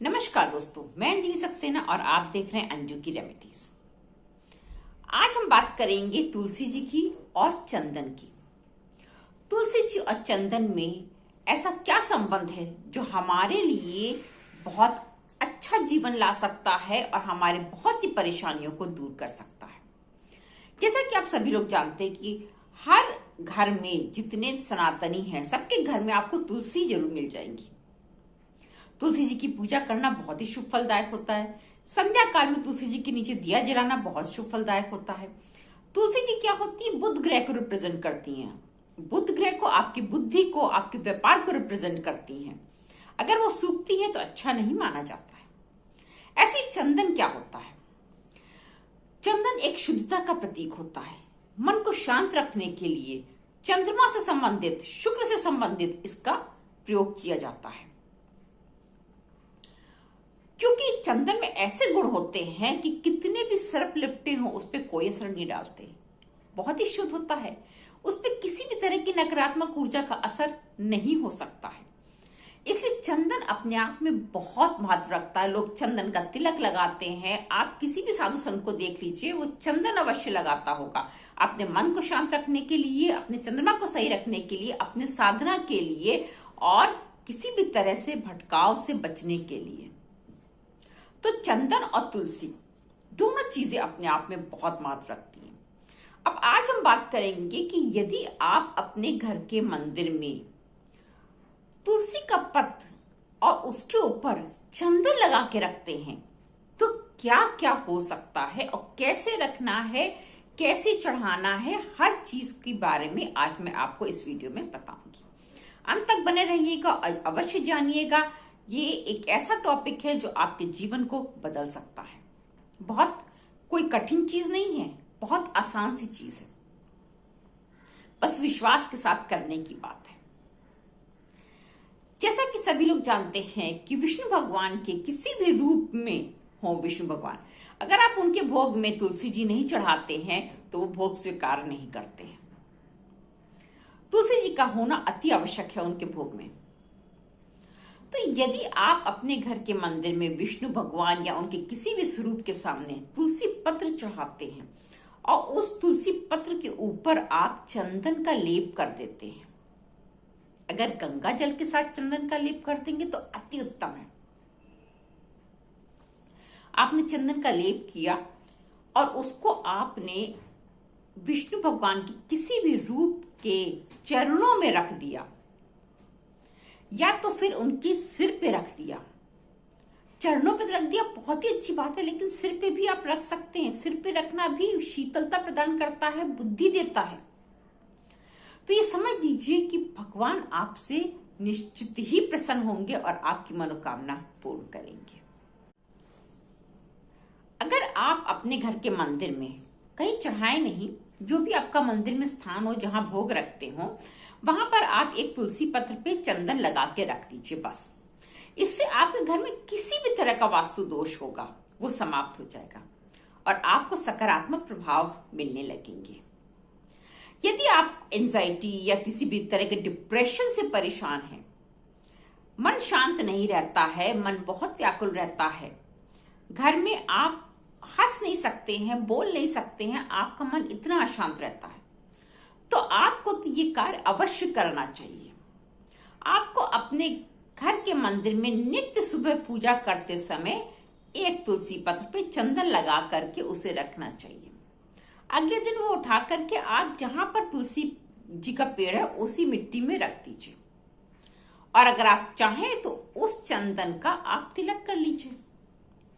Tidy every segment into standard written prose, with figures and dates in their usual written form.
नमस्कार दोस्तों, मैं अंजलि सक्सेना और आप देख रहे हैं अंजू की रेमेडीज। आज हम बात करेंगे तुलसी जी की और चंदन की। तुलसी जी और चंदन में ऐसा क्या संबंध है जो हमारे लिए बहुत अच्छा जीवन ला सकता है और हमारे बहुत सी परेशानियों को दूर कर सकता है। जैसा कि आप सभी लोग जानते हैं कि हर घर में जितने सनातनी हैं सबके घर में आपको तुलसी जरूर मिल जाएंगी। तुलसी जी की पूजा करना बहुत ही शुभ फलदायक होता है। संध्या काल में तुलसी जी के नीचे दिया जलाना बहुत शुभ फलदायक होता है। तुलसी जी क्या होती है? बुध ग्रह को रिप्रेजेंट करती हैं। बुध ग्रह को, आपकी बुद्धि को, आपके व्यापार को रिप्रेजेंट करती हैं। अगर वो सूखती है तो अच्छा नहीं माना जाता है। ऐसे ही चंदन क्या होता है? चंदन एक शुद्धता का प्रतीक होता है। मन को शांत रखने के लिए चंद्रमा से संबंधित, शुक्र से संबंधित इसका प्रयोग किया जाता है, क्योंकि चंदन में ऐसे गुण होते हैं कि कितने भी सर्प लिपटे हों उस पर कोई असर नहीं डालते। बहुत ही शुद्ध होता है, उस पर किसी भी तरह की नकारात्मक ऊर्जा का असर नहीं हो सकता है। इसलिए चंदन अपने आप में बहुत महत्व रखता है। लोग चंदन का तिलक लगाते हैं। आप किसी भी साधु संत को देख लीजिए, वो चंदन अवश्य लगाता होगा, अपने मन को शांत रखने के लिए, अपने चंद्रमा को सही रखने के लिए, अपने साधना के लिए और किसी भी तरह से भटकाव से बचने के लिए। तो चंदन और तुलसी दोनों चीजें अपने आप में बहुत महत्व रखती हैं। अब आज हम बात करेंगे कि यदि आप अपने घर के मंदिर में तुलसी का पत्र और उसके ऊपर चंदन लगा के रखते हैं तो क्या क्या हो सकता है और कैसे रखना है, कैसे चढ़ाना है, हर चीज के बारे में आज मैं आपको इस वीडियो में बताऊंगी। अंत तक बने रहिएगा और अवश्य जानिएगा। ये एक ऐसा टॉपिक है जो आपके जीवन को बदल सकता है। बहुत कोई कठिन चीज नहीं है, बहुत आसान सी चीज है, बस विश्वास के साथ करने की बात है। जैसा कि सभी लोग जानते हैं कि विष्णु भगवान के किसी भी रूप में हो विष्णु भगवान, अगर आप उनके भोग में तुलसी जी नहीं चढ़ाते हैं तो वो भोग स्वीकार नहीं करते हैं। तुलसी जी का होना अति आवश्यक है उनके भोग में। तो यदि आप अपने घर के मंदिर में विष्णु भगवान या उनके किसी भी स्वरूप के सामने तुलसी पत्र चढ़ाते हैं और उस तुलसी पत्र के ऊपर आप चंदन का लेप कर देते हैं, अगर गंगा जल के साथ चंदन का लेप कर देंगे तो अति उत्तम है। आपने चंदन का लेप किया और उसको आपने विष्णु भगवान की किसी भी रूप के चरणों में रख दिया या तो फिर उनके सिर पे रख दिया। चरणों पे रख दिया बहुत ही अच्छी बात है, लेकिन सिर पे भी आप रख सकते हैं। सिर पे रखना भी शीतलता प्रदान करता है, बुद्धि देता है। तो ये समझ लीजिए कि भगवान आपसे निश्चित ही प्रसन्न होंगे और आपकी मनोकामना पूर्ण करेंगे। अगर आप अपने घर के मंदिर में कहीं चढ़ाए नहीं, जो भी आपका मंदिर में स्थान हो जहां भोग रखते हो, वहां पर आप एक तुलसी पत्र पे चंदन लगा के रख दीजिए। बस इससे आपके घर में किसी भी तरह का वास्तु दोष होगा वो समाप्त हो जाएगा और आपको सकारात्मक प्रभाव मिलने लगेंगे। यदि आप एंजाइटी या किसी भी तरह के डिप्रेशन से परेशान हैं, मन शांत नहीं रहता है, मन बहुत व्याकुल रहता है, घर में आप हंस नहीं सकते हैं, बोल नहीं सकते हैं, आपका मन इतना अशांत रहता है, तो आपको तो ये कार्य अवश्य करना चाहिए। आपको अपने घर के मंदिर में नित्य सुबह पूजा करते समय एक तुलसी पत्र पे चंदन लगा करके उसे रखना चाहिए। अगले दिन वो उठा करके आप जहां पर तुलसी जी का पेड़ है उसी मिट्टी में रख दीजिए और अगर आप चाहें तो उस चंदन का आप तिलक कर लीजिए,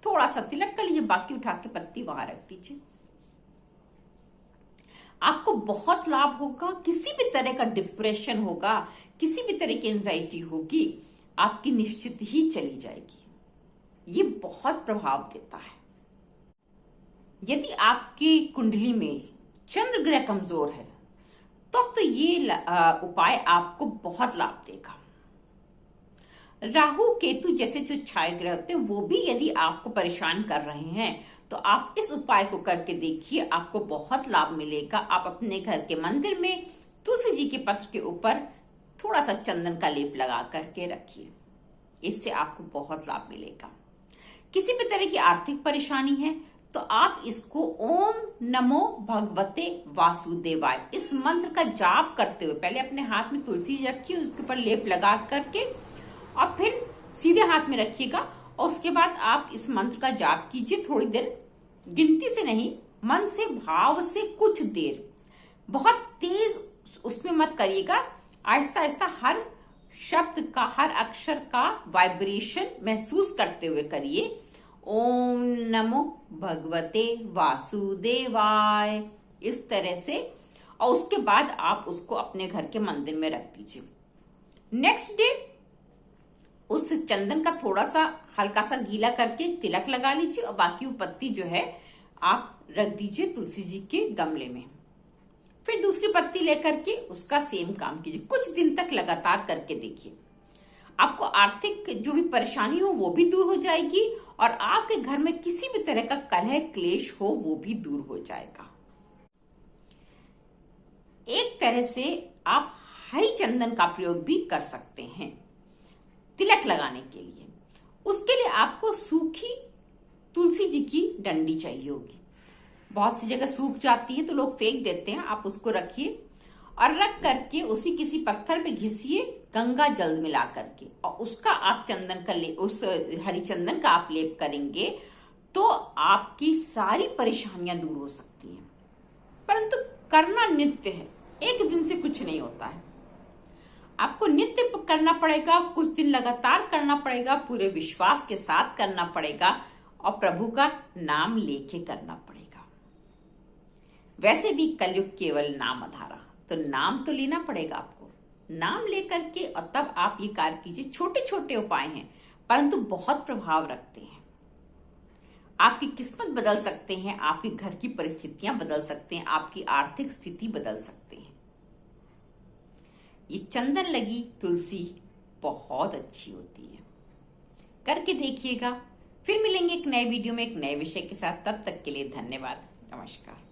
थोड़ा सा तिलक कर लीजिए, बाकी उठा के पत्ती वहां रख दीजिए। आपको बहुत लाभ होगा। किसी भी तरह का डिप्रेशन होगा, किसी भी तरह की एंजाइटी होगी, आपकी निश्चित ही चली जाएगी। ये बहुत प्रभाव देता है। यदि आपकी कुंडली में चंद्र ग्रह कमजोर है तो अब तो ये उपाय आपको बहुत लाभ देगा। राहु केतु जैसे जो छाया ग्रह होते हैं वो भी यदि आपको परेशान कर रहे हैं तो आप इस उपाय को करके देखिए, आपको बहुत लाभ मिलेगा। आप अपने घर के मंदिर में तुलसी जी के पत्र के ऊपर थोड़ा सा चंदन का लेप लगा करके रखिए। इससे आपको बहुत लाभ मिलेगा। किसी भी तरह की आर्थिक परेशानी है तो आप इसको ओम नमो भगवते वासुदेवाय इस मंत्र का जाप करते हुए पहले अपने हाथ में तुलसी रखिए, उसके ऊपर लेप लगा करके और फिर सीधे हाथ में रखिएगा और उसके बाद आप इस मंत्र का जाप कीजिए थोड़ी देर, गिनती से नहीं, मन से, भाव से कुछ देर, बहुत तेज उसमें मत करिएगा, आहिस्ता आहिस्ता हर शब्द का, हर अक्षर का वाइब्रेशन महसूस करते हुए करिए। ओम नमो भगवते वासुदेवाय इस तरह से, और उसके बाद आप उसको अपने घर के मंदिर में रख दीजिए। नेक्स्ट डे उस चंदन का थोड़ा सा हल्का सा गीला करके तिलक लगा लीजिए और बाकी वो पत्ती जो है आप रख दीजिए तुलसी जी के गमले में। फिर दूसरी पत्ती लेकर के उसका सेम काम कीजिए, कुछ दिन तक लगातार करके देखिए, आपको आर्थिक जो भी परेशानी हो वो भी दूर हो जाएगी और आपके घर में किसी भी तरह का कलह क्लेश हो वो भी दूर हो जाएगा। एक तरह से आप हरी चंदन का प्रयोग भी कर सकते हैं तिलक लगाने के लिए। उसके लिए आपको सूखी तुलसी जी की डंडी चाहिए होगी, बहुत सी जगह सूख जाती है तो लोग फेंक देते हैं, आप उसको रखिए और रख करके उसी किसी पत्थर पे घिसिए गंगा जल मिला करके, और उसका आप चंदन का उस हरी चंदन का आप लेप करेंगे तो आपकी सारी परेशानियां दूर हो सकती हैं। परंतु करना नित्य है, एक दिन से कुछ नहीं होता है, आपको नित्य करना पड़ेगा, कुछ दिन लगातार करना पड़ेगा, पूरे विश्वास के साथ करना पड़ेगा और प्रभु का नाम लेके करना पड़ेगा। वैसे भी कलयुग केवल नाम आधारा, तो नाम तो लेना पड़ेगा आपको, नाम लेकर के और तब आप ये कार्य कीजिए। छोटे छोटे उपाय हैं परंतु बहुत प्रभाव रखते हैं, आपकी किस्मत बदल सकते हैं, आपके घर की परिस्थितियां बदल सकते हैं, आपकी आर्थिक स्थिति बदल सकते हैं। ये चंदन लगी तुलसी बहुत अच्छी होती है, करके देखिएगा। फिर मिलेंगे एक नए वीडियो में एक नए विषय के साथ, तब तक के लिए धन्यवाद, नमस्कार।